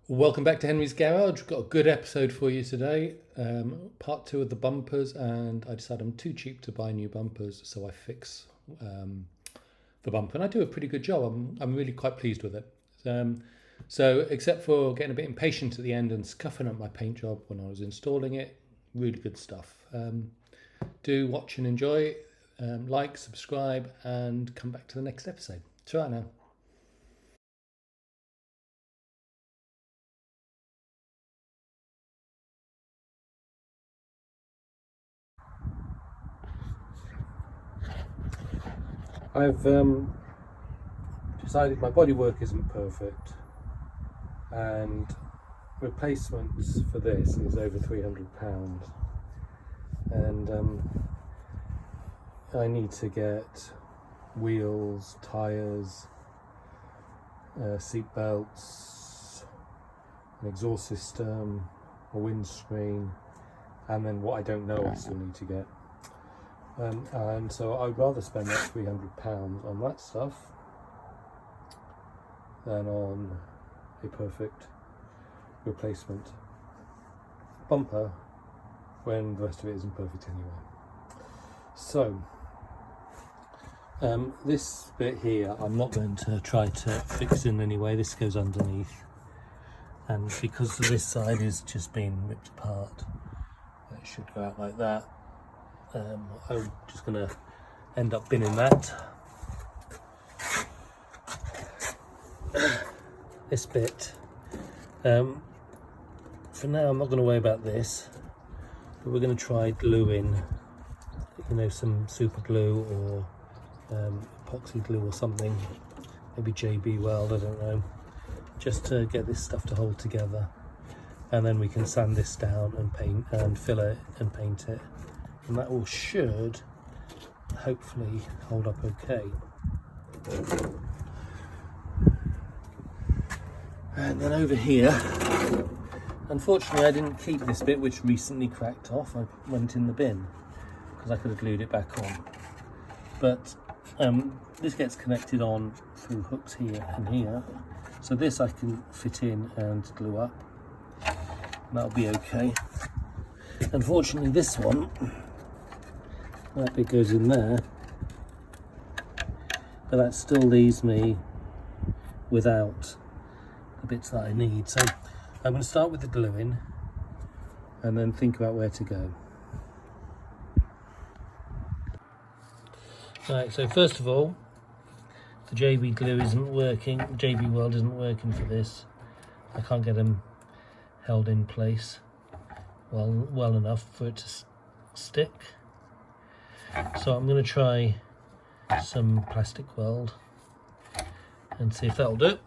Welcome back to Henry's Garage. Got a good episode for you today. Part 2 of the bumpers, and I decided I'm too cheap to buy new bumpers, so I fix the bumper, and I do a pretty good job. I'm really quite pleased with it. So except for getting a bit impatient at the end and scuffing up my paint job when I was installing it, really good stuff. Do watch and enjoy, like, subscribe, and come back to the next episode. Try now. I've decided my bodywork isn't perfect, and replacements for this is over £300, and I need to get wheels, tyres, seat belts, an exhaust system, a windscreen, and then what I don't know I still need to get. And so I'd rather spend that £300 on that stuff than on a perfect replacement bumper when the rest of it isn't perfect anyway. So this bit here I'm not going to try to fix in any way. This goes underneath, and because this side is just being ripped apart, it should go out like that. I'm just going to end up binning that. This bit, for now I'm not going to worry about this, but we're going to try gluing, some super glue or epoxy glue or something, maybe JB Weld, I don't know, just to get this stuff to hold together, and then we can sand this down and paint and fill it and paint it, and that all should hopefully hold up okay. And then over here, unfortunately I didn't keep this bit which recently cracked off. I went in the bin because I could have glued it back on, but this gets connected on through hooks here and here, so this I can fit in and glue up, and that'll be okay. Unfortunately this one, that bit goes in there, but that still leaves me without the bits that I need. So I'm going to start with the gluing and then think about where to go. Right, so first of all, the JB glue isn't working, JB Weld isn't working for this. I can't get them held in place well enough for it to stick. So I'm going to try some plastic weld and see if that'll do.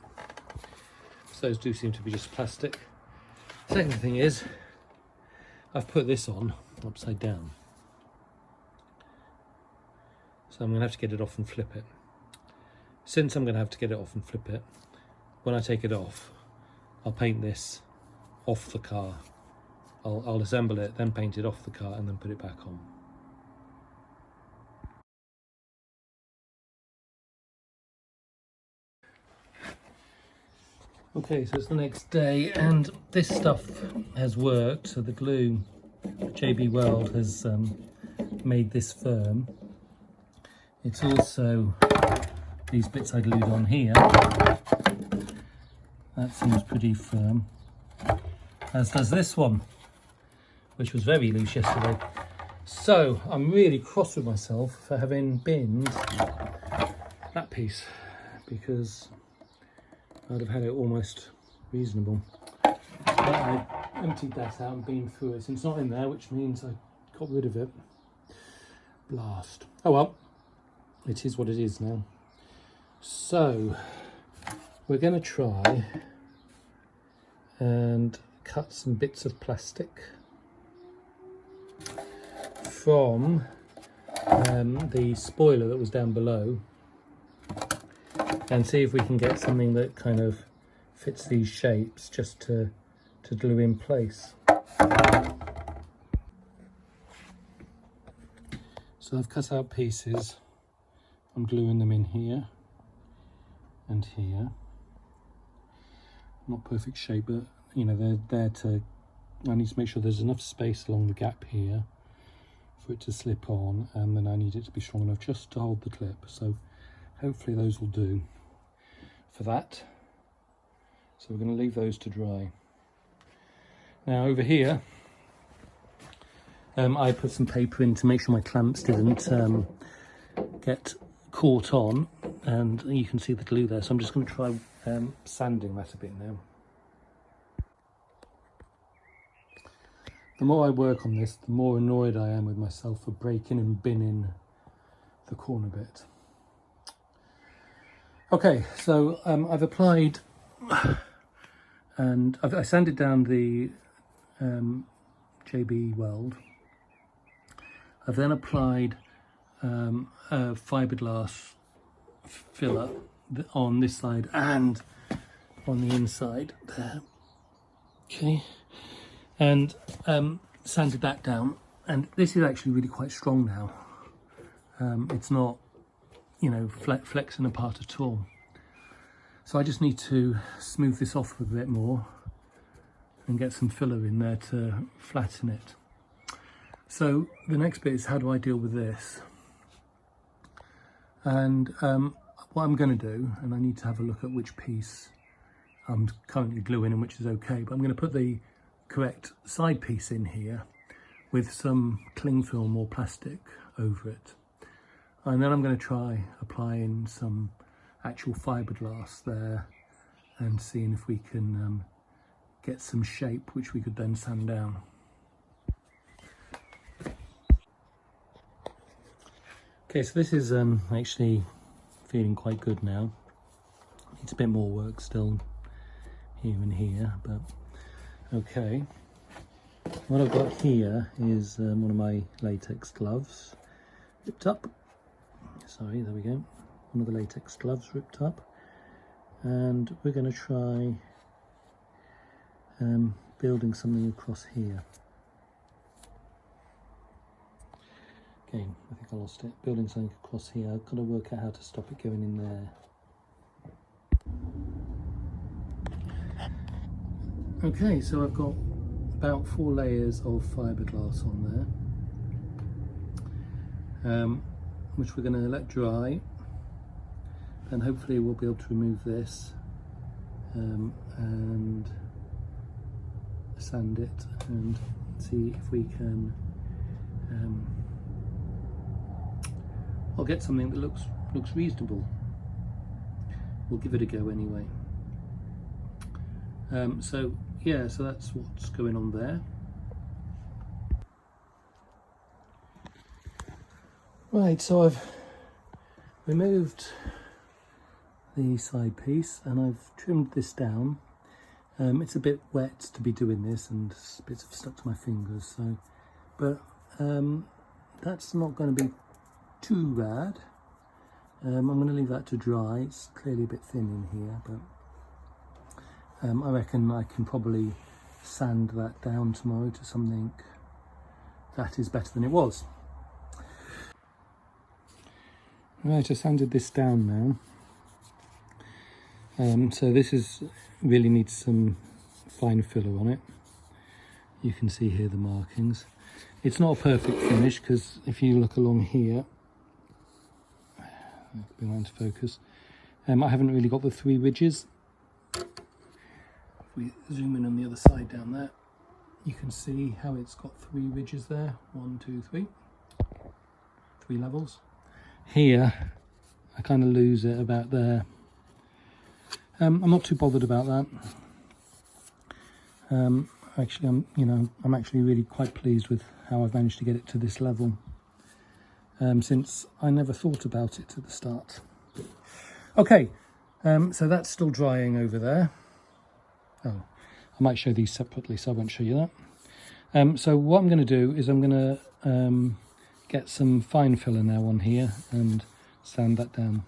So those do seem to be just plastic. Second thing is, I've put this on upside down, so I'm going to have to get it off and flip it. Since I'm going to have to get it off and flip it, when I take it off, I'll paint this off the car. I'll assemble it, then paint it off the car, and then put it back on. Okay, so it's the next day, and this stuff has worked. So the glue, JB Weld, has made this firm. It's also these bits I glued on here. That seems pretty firm, as does this one, which was very loose yesterday. So I'm really cross with myself for having binned that piece, because I'd have had it almost reasonable. But I emptied that out and been through it. It's not in there, which means I got rid of it. Blast. Oh well, it is what it is now. So we're going to try and cut some bits of plastic from the spoiler that was down below, and see if we can get something that kind of fits these shapes, just to glue in place. So I've cut out pieces. I'm gluing them in here and here. not perfect shape, but you know, they're there to, I need to make sure there's enough space along the gap here for it to slip on, and then I need it to be strong enough just to hold the clip. So hopefully those will do for that. So we're going to leave those to dry. Now over here, I put some paper in to make sure my clamps didn't get caught on, and you can see the glue there. So I'm just going to try sanding that a bit now. The more I work on this, the more annoyed I am with myself for breaking and binning the corner bit. Okay, so I've applied and I sanded down the JB weld. I've then applied a fiberglass filler on this side and on the inside there. Okay, and sanded that down, and this is actually really quite strong now. It's not, you know, flexing apart at all. So I just need to smooth this off a bit more and get some filler in there to flatten it. So the next bit is, how do I deal with this? And what I'm going to do, and I need to have a look at which piece I'm currently gluing and which is okay, but I'm going to put the correct side piece in here with some cling film or plastic over it. And then I'm going to try applying some actual fiberglass there and seeing if we can get some shape which we could then sand down. Okay, so this is actually feeling quite good now. It's a bit more work still here and here, but okay. What I've got here is one of my latex gloves ripped up. Sorry, there we go. One of the latex gloves ripped up, and we're going to try building something across here. Okay, I think I lost it. Building something across here. I've got to work out how to stop it going in there. Okay, so I've got about 4 layers of fiberglass on there, which we're going to let dry, and hopefully we'll be able to remove this and sand it and see if we can I'll get something that looks reasonable. We'll give it a go anyway. So yeah, so that's what's going on there. Right, so I've removed the side piece and I've trimmed this down. It's a bit wet to be doing this and bits have stuck to my fingers, so, but that's not going to be too bad. I'm going to leave that to dry. It's clearly a bit thin in here, but I reckon I can probably sand that down tomorrow to something that is better than it was. Right, I sanded this down now. So this is really needs some fine filler on it. You can see here the markings. It's not a perfect finish because if you look along here, bring that into focus, I haven't really got the 3 ridges. If we zoom in on the other side down there, you can see how it's got 3 ridges there. 1, 2, 3. 3 levels. Here, I kind of lose it about there. I'm not too bothered about that. Actually, I'm actually really quite pleased with how I've managed to get it to this level, since I never thought about it at the start. Okay, so that's still drying over there. Oh, I might show these separately, so I won't show you that. So what I'm going to do is I'm going to get some fine filler now on here and sand that down.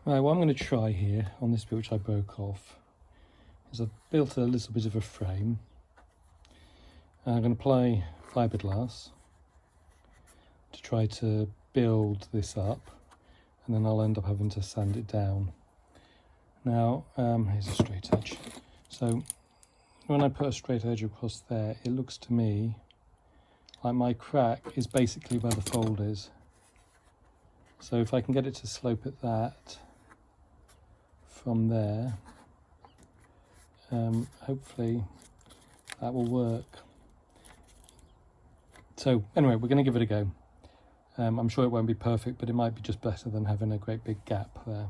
Right, what I'm going to try here on this bit which I broke off is I've built a little bit of a frame. I'm going to apply fiberglass to try to build this up, and then I'll end up having to sand it down. Now, here's a straight edge. So when I put a straight edge across there, it looks to me like my crack is basically where the fold is. So if I can get it to slope at that from there, hopefully that will work. So anyway, we're going to give it a go. I'm sure it won't be perfect, but it might be just better than having a great big gap there.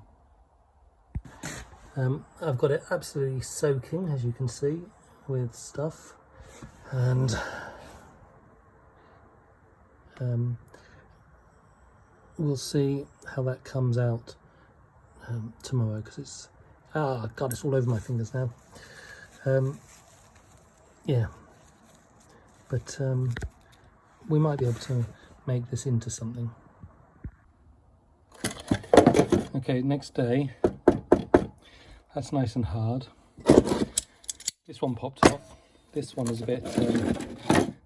I've got it absolutely soaking, as you can see, with stuff, and we'll see how that comes out tomorrow, because it's God, it's all over my fingers now. Yeah, but we might be able to make this into something. Okay, next day. That's nice and hard. This one popped off. This one is a bit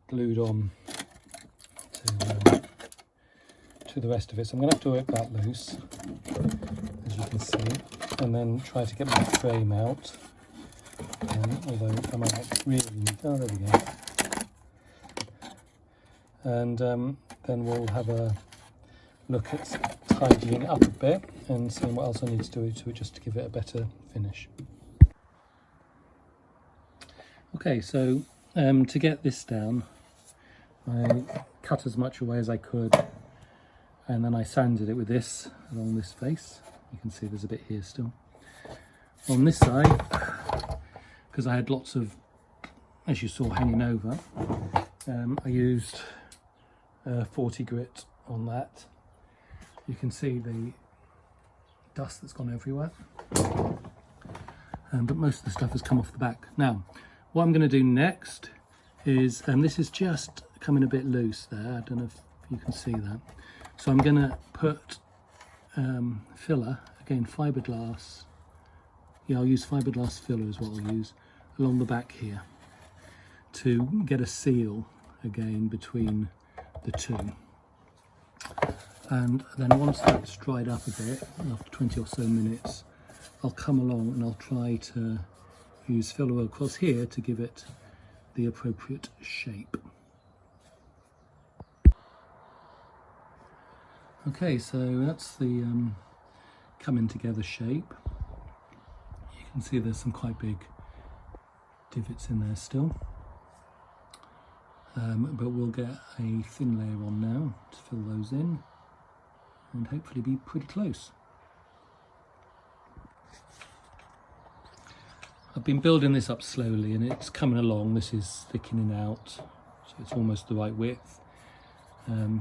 glued on to the rest of it. So I'm going to have to work that loose, as you can see, and then try to get my frame out. Although I might not really need... Oh, there we go. And then we'll have a look at tidying it up a bit and seeing what else I need to do to it just to give it a better finish. Okay, so to get this down, I cut as much away as I could, and then I sanded it with this along this face. You can see there's a bit here still. On this side, because I had lots of, as you saw, hanging over, I used 40 grit on that. You can see the dust that's gone everywhere, but most of the stuff has come off the back. Now, what I'm going to do next is, this is just coming a bit loose there, I don't know if you can see that. So I'm going to put filler, again fiberglass, yeah, I'll use fiberglass filler is what I'll use, along the back here to get a seal again between the two. And then once that's dried up a bit, after 20 or so minutes, I'll come along and I'll try to use filler across here to give it the appropriate shape. Okay, so that's the coming together shape. You can see there's some quite big divots in there still. But we'll get a thin layer on now to fill those in and hopefully be pretty close. I've been building this up slowly and it's coming along. This is thickening out, so it's almost the right width.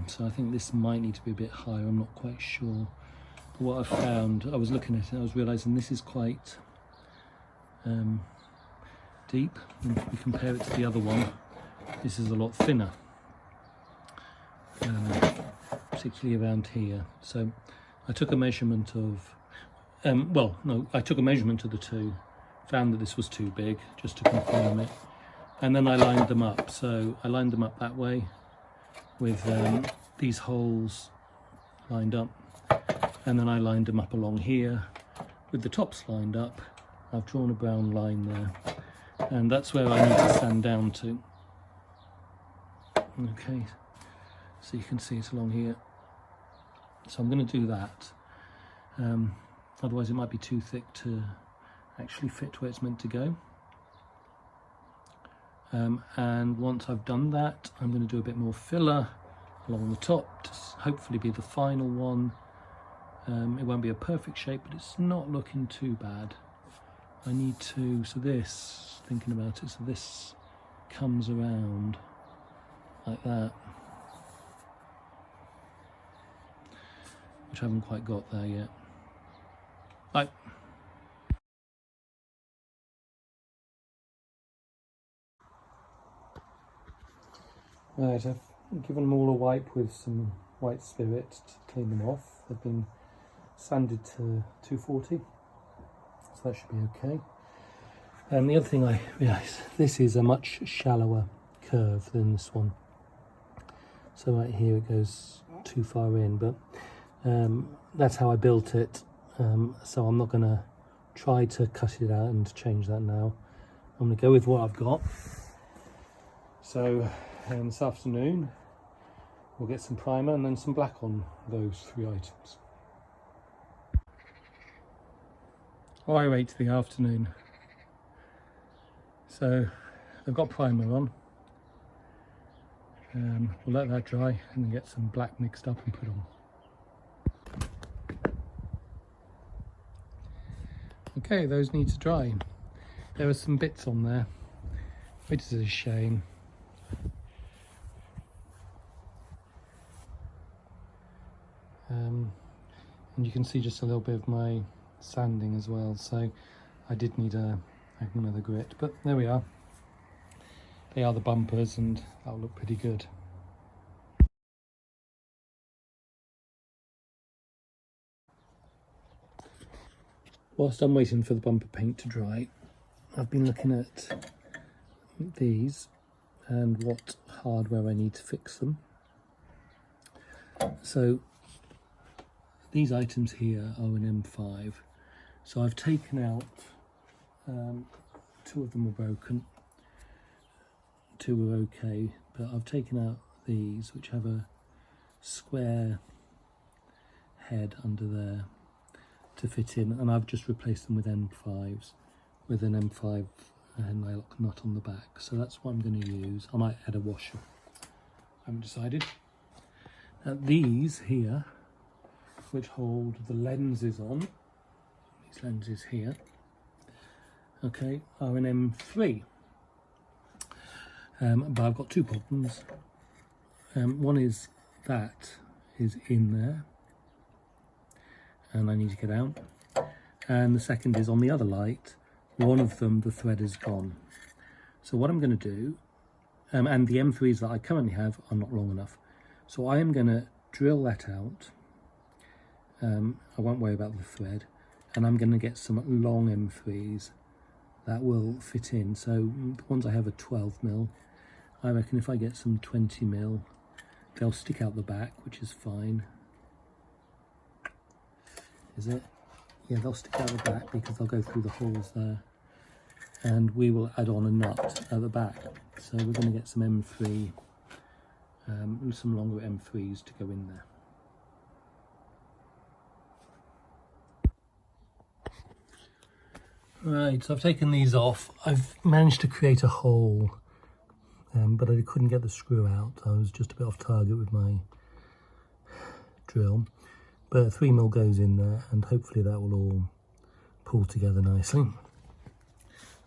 So I think this might need to be a bit higher, I'm not quite sure. But what I found, I was looking at it, I was realising this is quite deep, and if we compare it to the other one, this is a lot thinner, particularly around here. So I took a measurement of, I took a measurement of the two, found that this was too big, just to confirm it, and then I lined them up. So I lined them up that way with these holes lined up, and then I lined them up along here with the tops lined up. I've drawn a brown line there, and that's where I need to sand down to. Okay, so you can see it along here. So I'm going to do that, otherwise it might be too thick to actually fit where it's meant to go. And once I've done that, I'm going to do a bit more filler along the top to hopefully be the final one. It won't be a perfect shape, but it's not looking too bad. I need to, so this, thinking about it, so this comes around like that, which I haven't quite got there yet. Right. Right, I've given them all a wipe with some white spirit to clean them off. They've been sanded to 240, so that should be okay. And the other thing I realised, this is a much shallower curve than this one. So right here it goes too far in, but that's how I built it. So I'm not going to try to cut it out and change that now. I'm going to go with what I've got. So this afternoon we'll get some primer and then some black on those 3 items. I wait till the afternoon. So I've got primer on. We'll let that dry and then get some black mixed up and put on. Okay, those need to dry. There are some bits on there, which is a shame. And you can see just a little bit of my sanding as well, so I did need another grit, but there we are. They are the bumpers and that'll look pretty good. Whilst I'm waiting for the bumper paint to dry, I've been looking at these and what hardware I need to fix them. So these items here are an M5. So I've taken out, 2 of them were broken, 2 were okay, but I've taken out these which have a square head under there to fit in, and I've just replaced them with M5s with an M5 nylock nut on the back. So that's what I'm going to use. I might add a washer, I haven't decided. Now these here, which hold the lenses on, these lenses here, okay, are an M3. But I've got 2 problems. One is that is in there and I need to get out, and the second is on the other light, one of them, the thread is gone. So what I'm going to do, and the M3s that I currently have are not long enough, so I am going to drill that out. I won't worry about the thread, and I'm going to get some long M3s that will fit in. So the ones I have are 12mm. I reckon if I get some 20mm, they'll stick out the back, which is fine. Is it? Yeah, they'll stick out the back because they'll go through the holes there. And we will add on a nut at the back. So we're going to get some M3, some longer M3s to go in there. Right, so I've taken these off. I've managed to create a hole, but I couldn't get the screw out. I was just a bit off target with my drill. But 3mm goes in there, and hopefully that will all pull together nicely.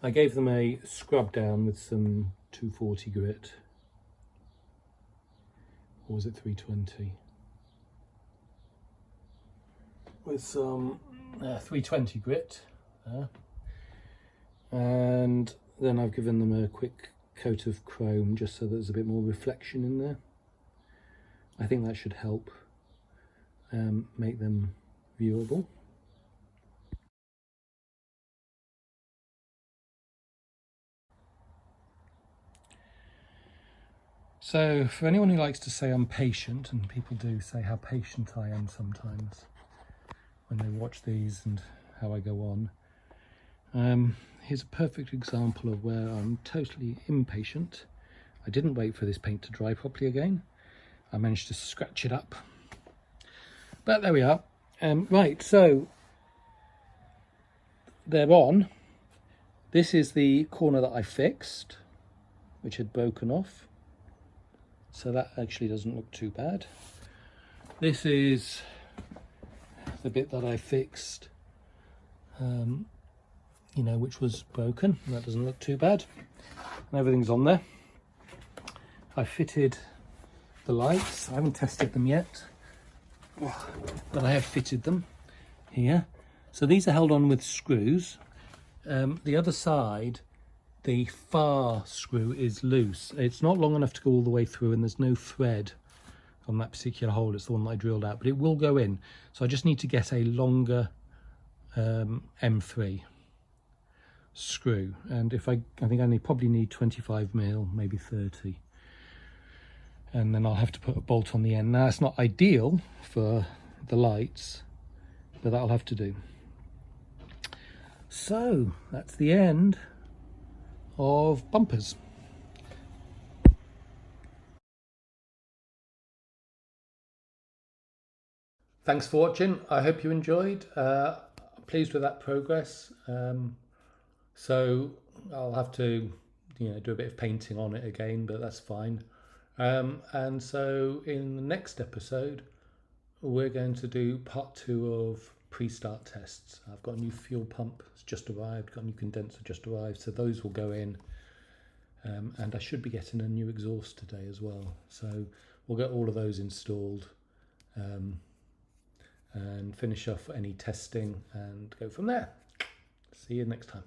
I gave them a scrub down with some 240 grit. Or was it 320? With some 320 grit there. And then I've given them a quick coat of chrome just so there's a bit more reflection in there. I think that should help make them viewable. So for anyone who likes to say I'm patient, and people do say how patient I am sometimes when they watch these and how I go on, here's a perfect example of where I'm totally impatient. I didn't wait for this paint to dry properly again. I managed to scratch it up. But there we are. Right, so they're on. This is the corner that I fixed, which had broken off. So that actually doesn't look too bad. This is the bit that I fixed, you know, which was broken. That doesn't look too bad. And everything's on there. I fitted the lights. I haven't tested them yet, but I have fitted them here. So these are held on with screws. The other side, the far screw is loose. It's not long enough to go all the way through, and there's no thread on that particular hole. It's the one that I drilled out, but it will go in. So I just need to get a longer M3 screw, and if I think I probably need 25mm, maybe 30. and then I'll have to put a bolt on the end. Now it's not ideal for the lights, but that'll have to do. So that's the end of bumpers. Thanks for watching. I hope you enjoyed. I'm pleased with that progress. So I'll have to, do a bit of painting on it again, but that's fine. And so in the next episode, we're going to do part 2 of pre-start tests. I've got a new fuel pump, it's just arrived, got a new condenser just arrived, so those will go in. And I should be getting a new exhaust today as well. So we'll get all of those installed and finish off any testing and go from there. See you next time.